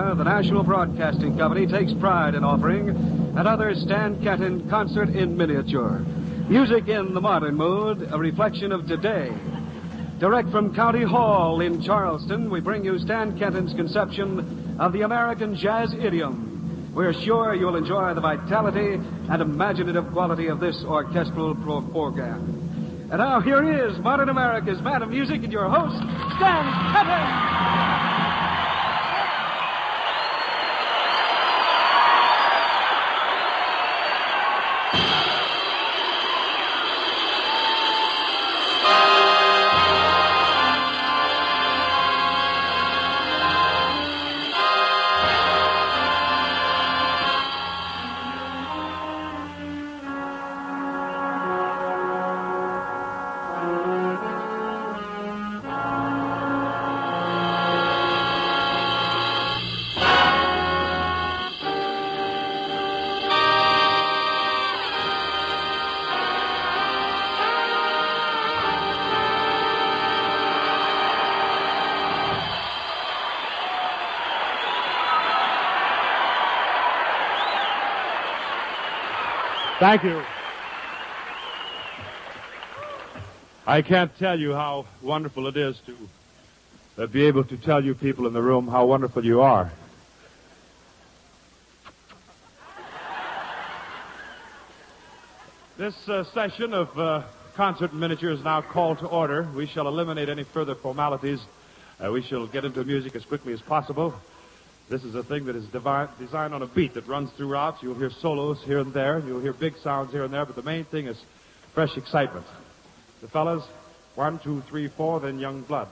America, the National Broadcasting Company takes pride in offering another Stan Kenton concert in miniature. Music in the modern mood, a reflection of today. Direct from County Hall in Charleston, we bring you Stan Kenton's conception of the American jazz idiom. We're sure you'll enjoy the vitality and imaginative quality of this orchestral program. And now here is Modern America's Man of Music and your host, Stan Kenton! Thank you. I can't tell you how wonderful it is to be able to tell you people in the room how wonderful you are. This session of concert in miniature is now called to order. We shall eliminate any further formalities. We shall get into music as quickly as possible. This is a thing that is designed on a beat that runs throughout. You'll hear solos here and there. You'll hear big sounds here and there, but the main thing is fresh excitement. The fellas, 1, 2, 3, 4, then young blood.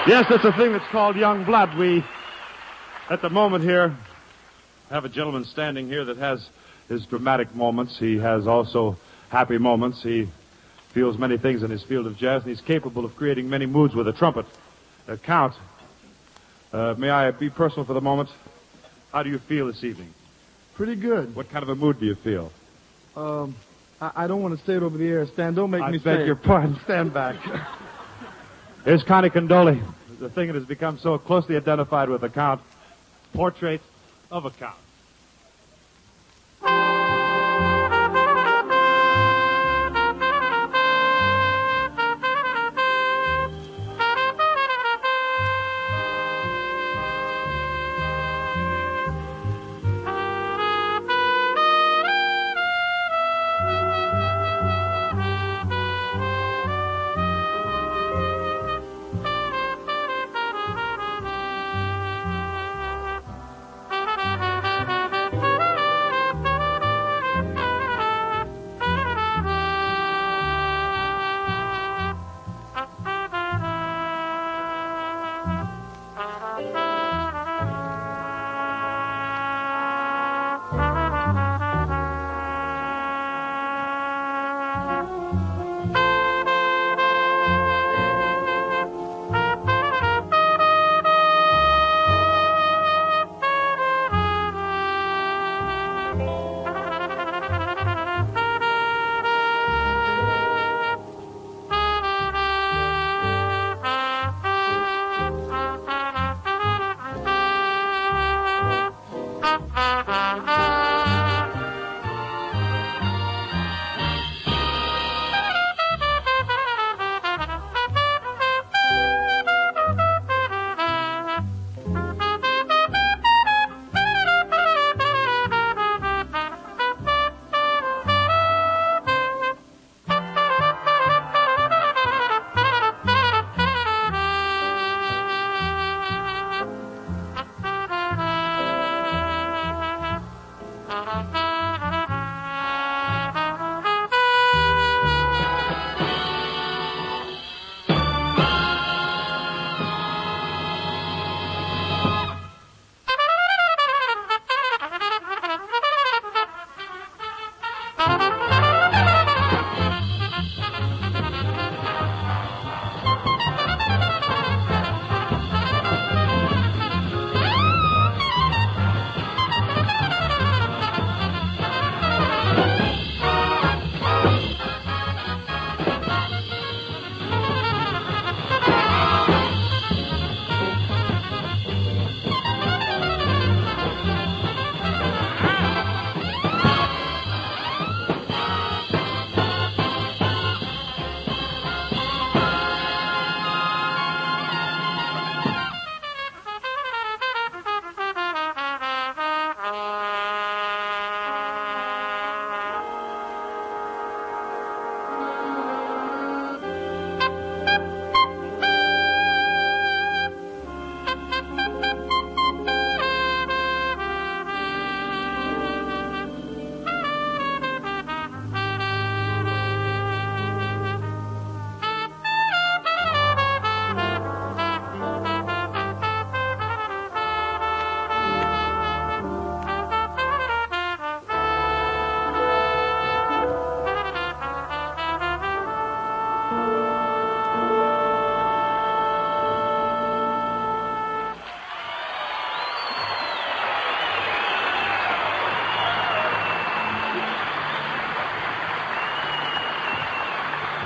Yes, it's a thing that's called young blood. We, at the moment here, have a gentleman standing here that has his dramatic moments. He has also happy moments. He feels many things in his field of jazz, and he's capable of creating many moods with a trumpet. Count, may I be personal for the moment? How do you feel this evening? Pretty good. What kind of a mood do you feel? I don't want to say it over the air. Stan, don't make me say it. I beg your pardon. Stand back. Here's Connie Condoli, the thing that has become so closely identified with the Count, Portrait of a Count.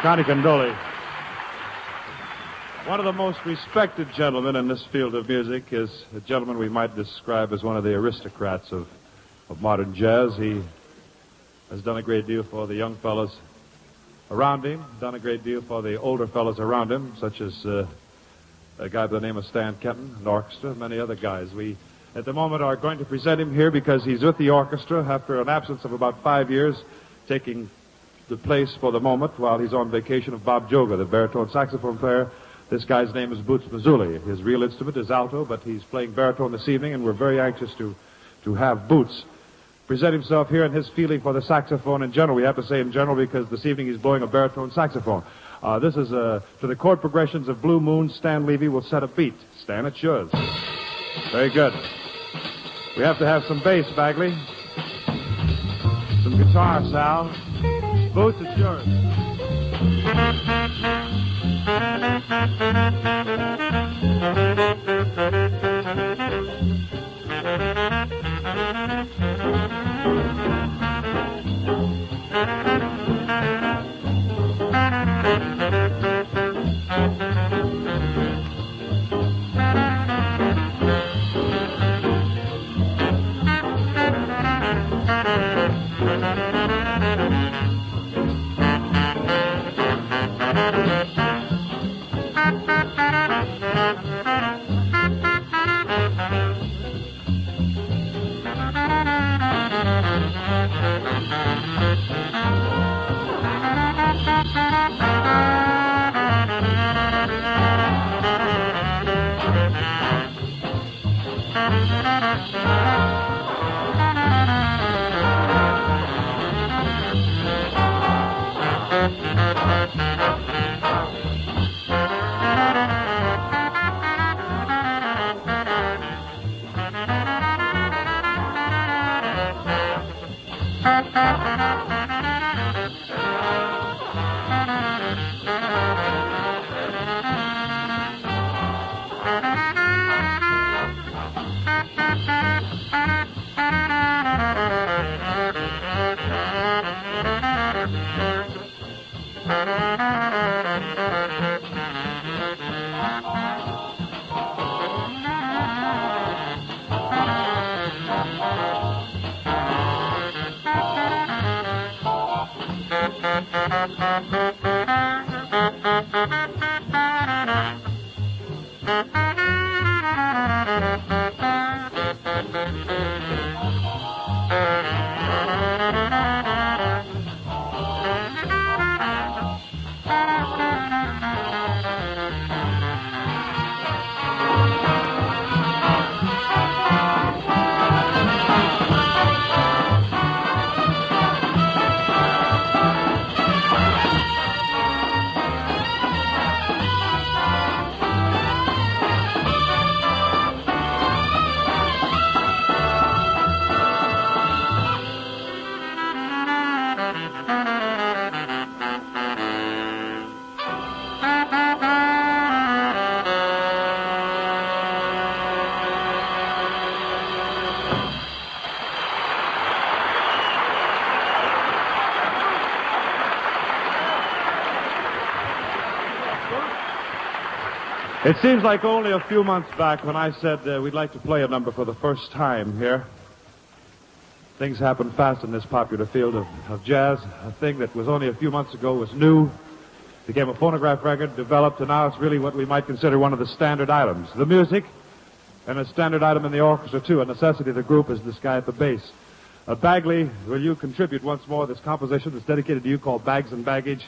Connie Condoli, one of the most respected gentlemen in this field of music, is a gentleman we might describe as one of the aristocrats of modern jazz. He has done a great deal for the young fellas around him, done a great deal for the older fellas around him, such as a guy by the name of Stan Kenton, an orchestra, many other guys. We, at the moment, are going to present him here because he's with the orchestra after an absence of about 5 years, taking the place for the moment while he's on vacation of Bob Joga, the baritone saxophone player. This guy's name is Boots Mazzulli. His real instrument is alto, but he's playing baritone this evening, and we're very anxious to have Boots present himself here and his feeling for the saxophone in general. We have to say in general because this evening he's blowing a baritone saxophone. This is to the chord progressions of Blue Moon. Stan Levy will set a beat. Stan, it's yours. Very good. We have to have some bass, Bagley. Some guitar, Sal. Boots, it's yours. It seems like only a few months back when I said we'd like to play a number for the first time here. Things happen fast in this popular field of jazz. A thing that was only a few months ago was new, became a phonograph record, developed, and now it's really what we might consider one of the standard items. The music, and a standard item in the orchestra, too. A necessity of the group is this guy at the bass. Bagley, will you contribute once more this composition that's dedicated to you called Bags and Baggage?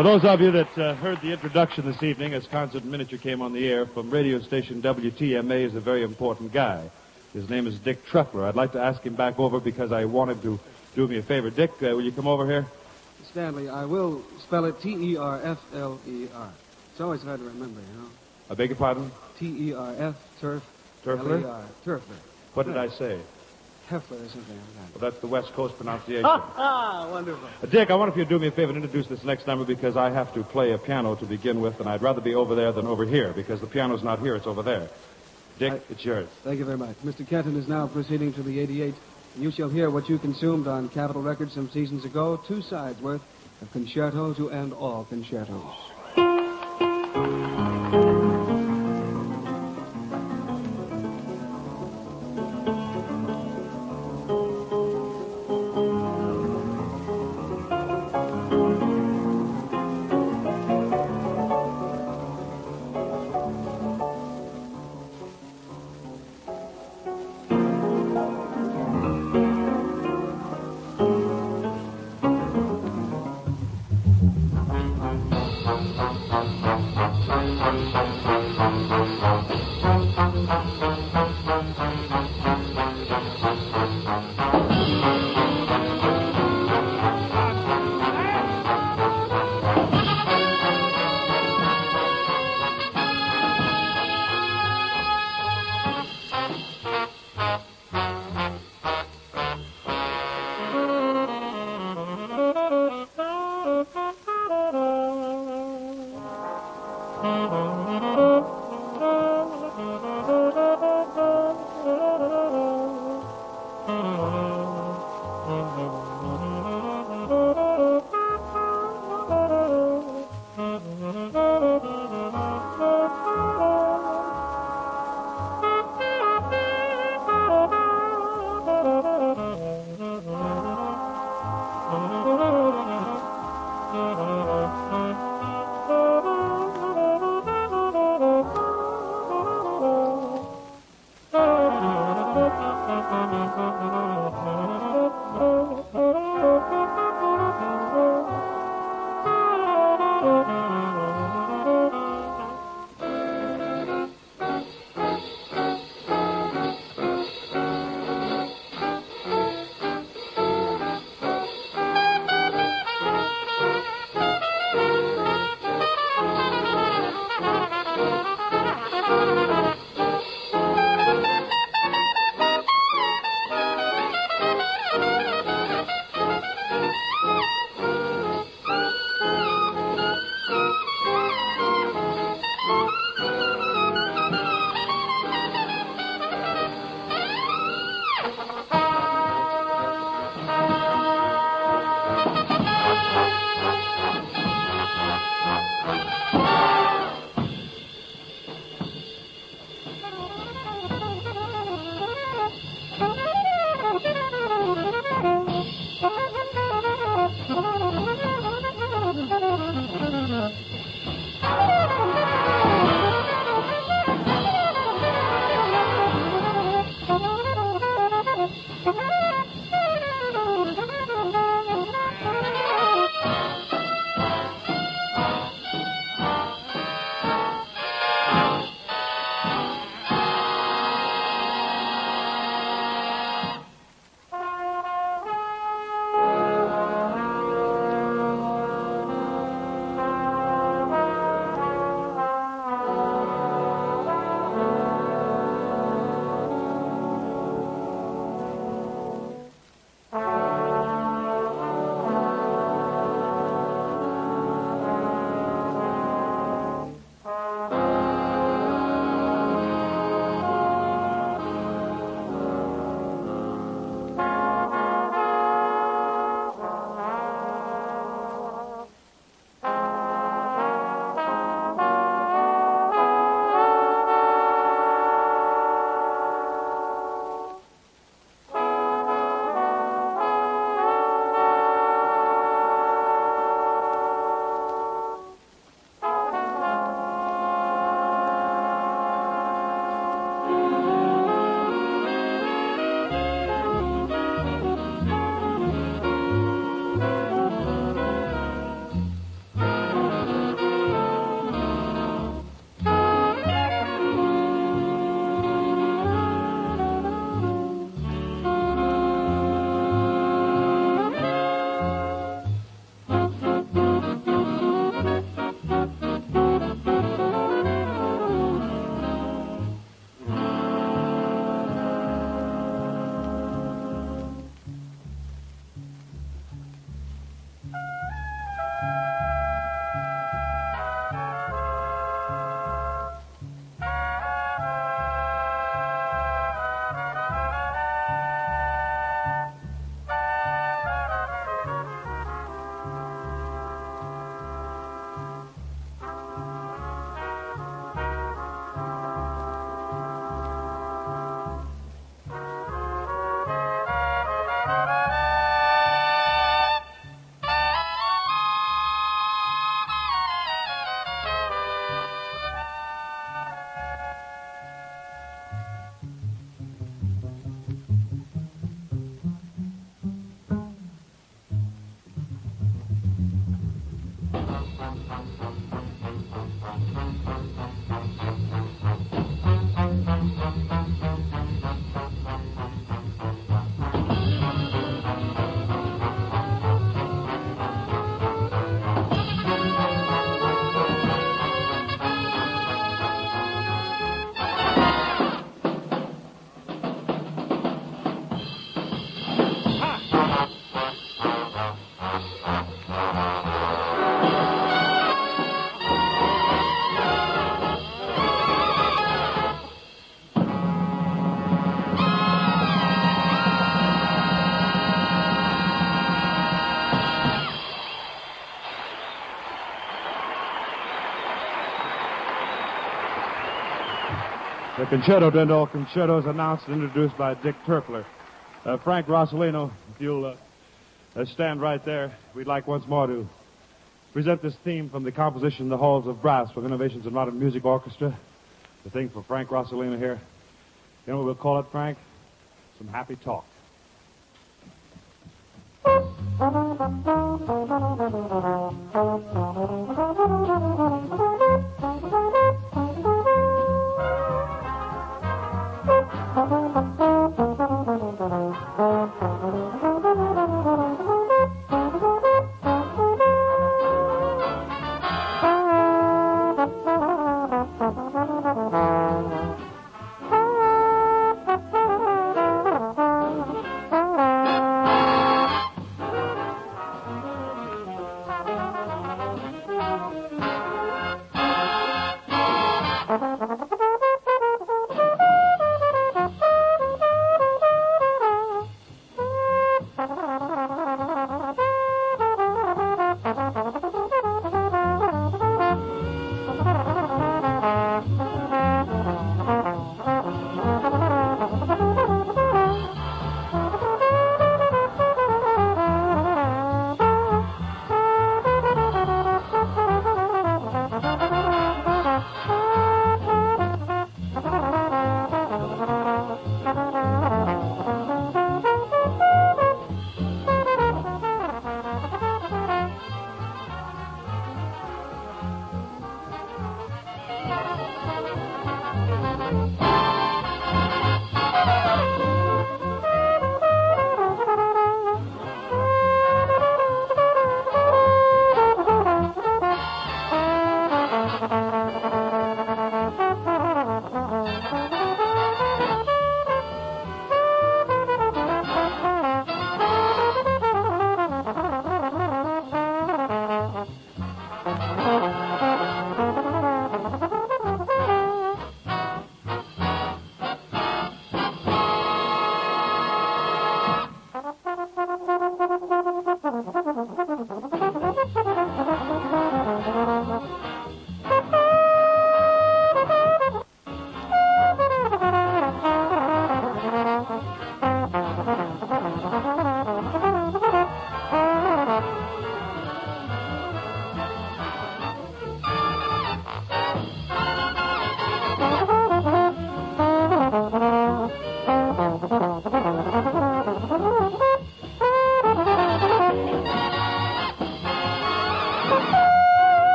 For those of you that heard the introduction this evening as Concert in Miniature came on the air from radio station WTMA is a very important guy. His name is Dick Truffler. I'd like to ask him back over because I want him to do me a favor. Dick, will you come over here? Stanley, I will spell it T-E-R-F-L-E-R. It's always hard to remember, you know. I beg your pardon? T-E-R-F, turf, Turfler? L-E-R, Turfler. What did I say? Heffler or something like that. Well, that's the West Coast pronunciation. Wonderful. Dick, I wonder if you'd do me a favor and introduce this next number because I have to play a piano to begin with, and I'd rather be over there than over here because the piano's not here, it's over there. Dick, it's yours. Thank you very much. Mr. Kenton is now proceeding to the 88, and you shall hear what you consumed on Capitol Records some seasons ago, 2 sides worth of concerto to end all concertos. The concerto to end all concertos, announced and introduced by Dick Turpler. Frank Rossellino, if you'll stand right there, we'd like once more to present this theme from the composition The Halls of Brass from Innovations in Modern Music Orchestra. The thing for Frank Rossellino here. You know what we'll call it, Frank? Some happy talk.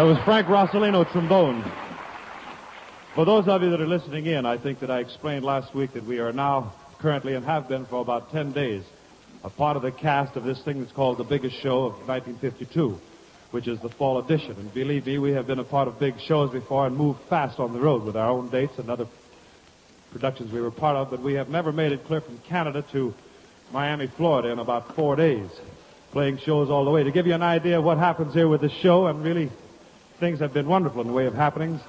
That was Frank Rossellino, trombone. For those of you that are listening in, I think that I explained last week that we are now currently and have been for about 10 days a part of the cast of this thing that's called The Biggest Show of 1952, which is the fall edition. And believe me, we have been a part of big shows before and moved fast on the road with our own dates and other productions we were part of, but we have never made it clear from Canada to Miami, Florida in about 4 days, playing shows all the way. To give you an idea of what happens here with the show, and really things have been wonderful in the way of happenings.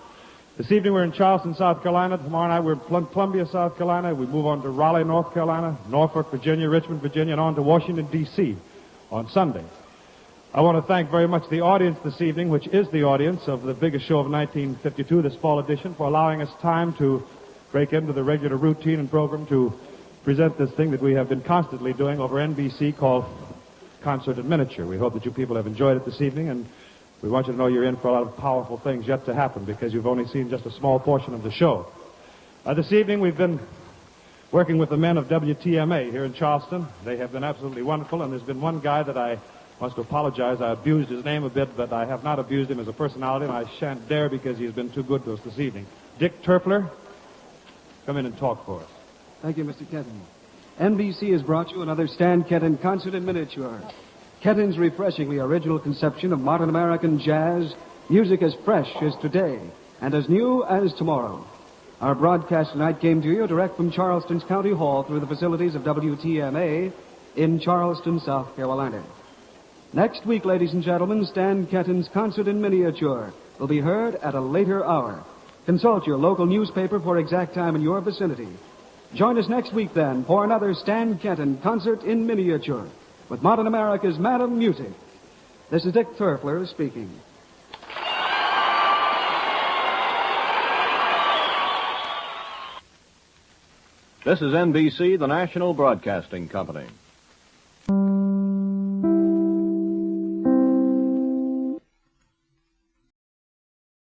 This evening we're in Charleston, South Carolina. Tomorrow night we're in Columbia, South Carolina. We move on to Raleigh, North Carolina, Norfolk, Virginia, Richmond, Virginia, and on to Washington, D.C. on Sunday. I want to thank very much the audience this evening, which is the audience of the biggest show of 1952, this fall edition, for allowing us time to break into the regular routine and program to present this thing that we have been constantly doing over NBC called Concert in Miniature. We hope that you people have enjoyed it this evening, and we want you to know you're in for a lot of powerful things yet to happen because you've only seen just a small portion of the show. This evening we've been working with the men of WTMA here in Charleston. They have been absolutely wonderful, and there's been one guy that I must apologize. I abused his name a bit, but I have not abused him as a personality, and I shan't dare because he's been too good to us this evening. Dick Turfler, come in and talk for us. Thank you, Mr. Kenton. NBC has brought you another Stan Kenton concert in miniature. Kenton's refreshingly original conception of modern American jazz, music as fresh as today and as new as tomorrow. Our broadcast tonight came to you direct from Charleston's County Hall through the facilities of WTMA in Charleston, South Carolina. Next week, ladies and gentlemen, Stan Kenton's concert in miniature will be heard at a later hour. Consult your local newspaper for exact time in your vicinity. Join us next week, then, for another Stan Kenton concert in miniature with modern America's Madam Music. This is Dick Turfler speaking. This is NBC, the National Broadcasting Company.